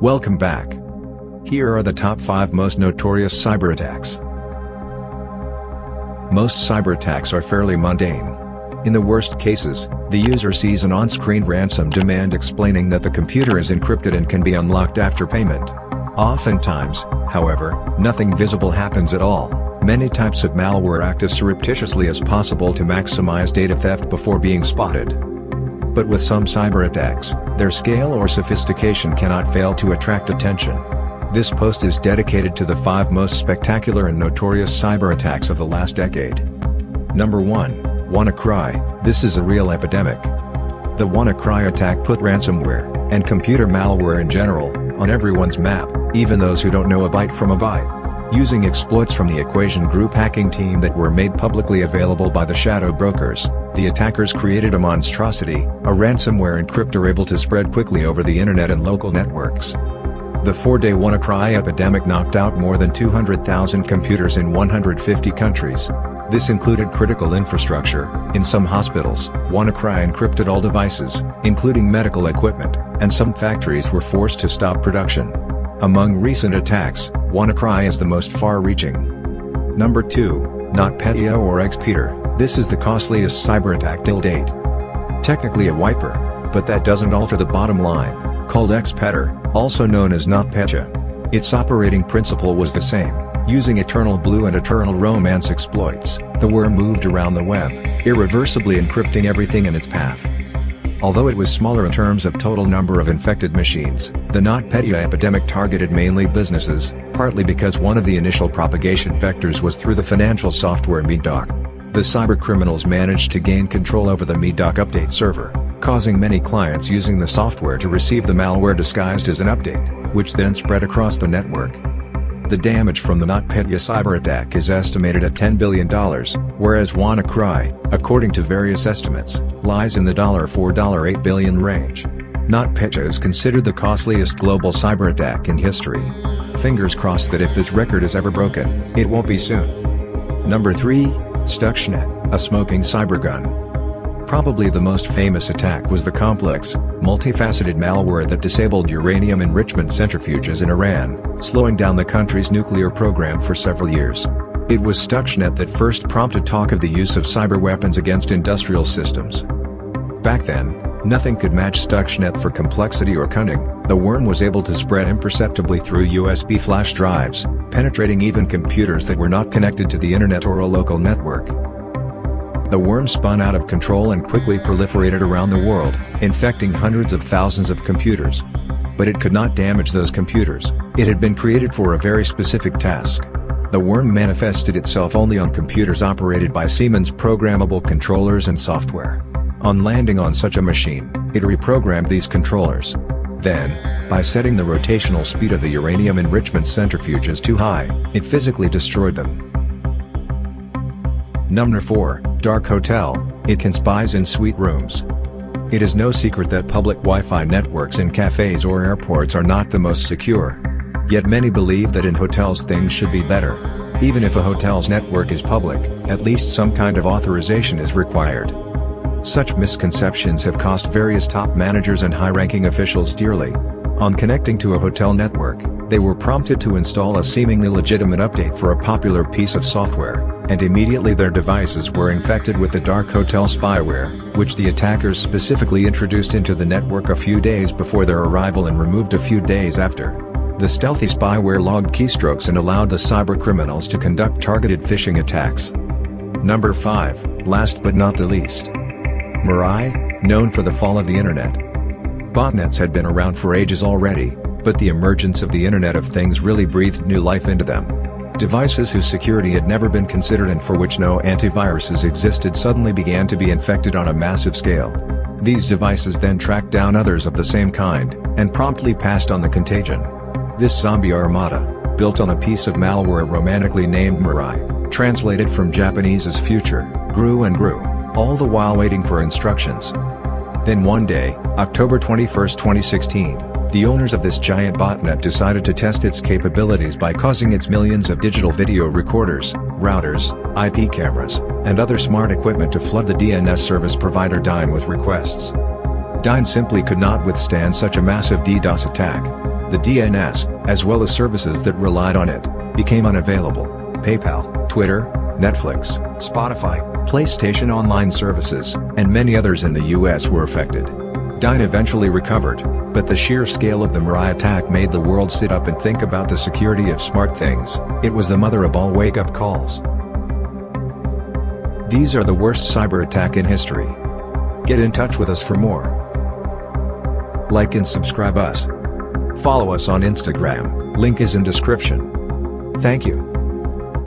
Welcome back. Here are the top 5 most notorious cyber attacks. Most cyber attacks are fairly mundane. In the worst cases, the user sees an on-screen ransom demand explaining that the computer is encrypted and can be unlocked after payment. Oftentimes, however, nothing visible happens at all. Many types of malware act as surreptitiously as possible to maximize data theft before being spotted. But with some cyber attacks, their scale or sophistication cannot fail to attract attention. This post is dedicated to the 5 most spectacular and notorious cyber attacks of the last decade. Number 1. WannaCry. This is a real epidemic. The WannaCry attack put ransomware, and computer malware in general, on everyone's map, even those who don't know a byte from a byte. Using exploits from the Equation Group hacking team that were made publicly available by the shadow brokers, the attackers created a monstrosity, a ransomware encryptor able to spread quickly over the internet and local networks. The 4-day WannaCry epidemic knocked out more than 200,000 computers in 150 countries. This included critical infrastructure. In some hospitals, WannaCry encrypted all devices, including medical equipment, and some factories were forced to stop production. Among recent attacks, WannaCry is the most far-reaching. Number 2. NotPetya or Xpeter. This is the costliest cyber attack till date. Technically a wiper, but that doesn't alter the bottom line. Called Xpeter, also known as NotPetya. Its operating principle was the same. Using Eternal Blue and Eternal Romance exploits, the worm moved around the web, irreversibly encrypting everything in its path. Although it was smaller in terms of total number of infected machines, the NotPetya epidemic targeted mainly businesses, partly because one of the initial propagation vectors was through the financial software Medoc. The cybercriminals managed to gain control over the Medoc update server, causing many clients using the software to receive the malware disguised as an update, which then spread across the network. The damage from the NotPetya cyber attack is estimated at $10 billion, whereas WannaCry, according to various estimates, lies in the $4–8 billion range. NotPetya is considered the costliest global cyber attack in history. Fingers crossed that if this record is ever broken, it won't be soon. Number 3. Stuxnet, a smoking cybergun. Probably the most famous attack was the complex, multifaceted malware that disabled uranium enrichment centrifuges in Iran, slowing down the country's nuclear program for several years. It was Stuxnet that first prompted talk of the use of cyber weapons against industrial systems. Back then, nothing could match Stuxnet for complexity or cunning. The worm was able to spread imperceptibly through USB flash drives, penetrating even computers that were not connected to the internet or a local network. The worm spun out of control and quickly proliferated around the world, infecting hundreds of thousands of computers. But it could not damage those computers. It had been created for a very specific task. The worm manifested itself only on computers operated by Siemens programmable controllers and software. On landing on such a machine, it reprogrammed these controllers. Then, by setting the rotational speed of the uranium enrichment centrifuges too high, it physically destroyed them. Number 4. Dark Hotel. It can spy in suite rooms. It is no secret that public Wi-Fi networks in cafes or airports are not the most secure. Yet many believe that in hotels things should be better. Even if a hotel's network is public, at least some kind of authorization is required. Such misconceptions have cost various top managers and high-ranking officials dearly. On connecting to a hotel network, they were prompted to install a seemingly legitimate update for a popular piece of software, and immediately their devices were infected with the dark hotel spyware, which the attackers specifically introduced into the network a few days before their arrival and removed a few days after. The stealthy spyware logged keystrokes and allowed the cybercriminals to conduct targeted phishing attacks. Number 5, last but not the least. Mirai, known for the fall of the internet. Botnets had been around for ages already, but the emergence of the Internet of Things really breathed new life into them. Devices whose security had never been considered and for which no antiviruses existed suddenly began to be infected on a massive scale. These devices then tracked down others of the same kind, and promptly passed on the contagion. This zombie armada, built on a piece of malware romantically named Mirai, translated from Japanese as future, grew and grew, all the while waiting for instructions. Then one day, October 21, 2016, the owners of this giant botnet decided to test its capabilities by causing its millions of digital video recorders, routers, IP cameras, and other smart equipment to flood the DNS service provider Dyn with requests. Dyn simply could not withstand such a massive DDoS attack. The DNS, as well as services that relied on it, became unavailable. PayPal, Twitter, Netflix, Spotify, PlayStation Online services, and many others in the US were affected. Dyn eventually recovered, but the sheer scale of the Petya attack made the world sit up and think about the security of smart things. It was the mother of all wake-up calls. These are the worst cyber attack in history. Get in touch with us for more. Like and subscribe us. Follow us on Instagram, link is in description. Thank you.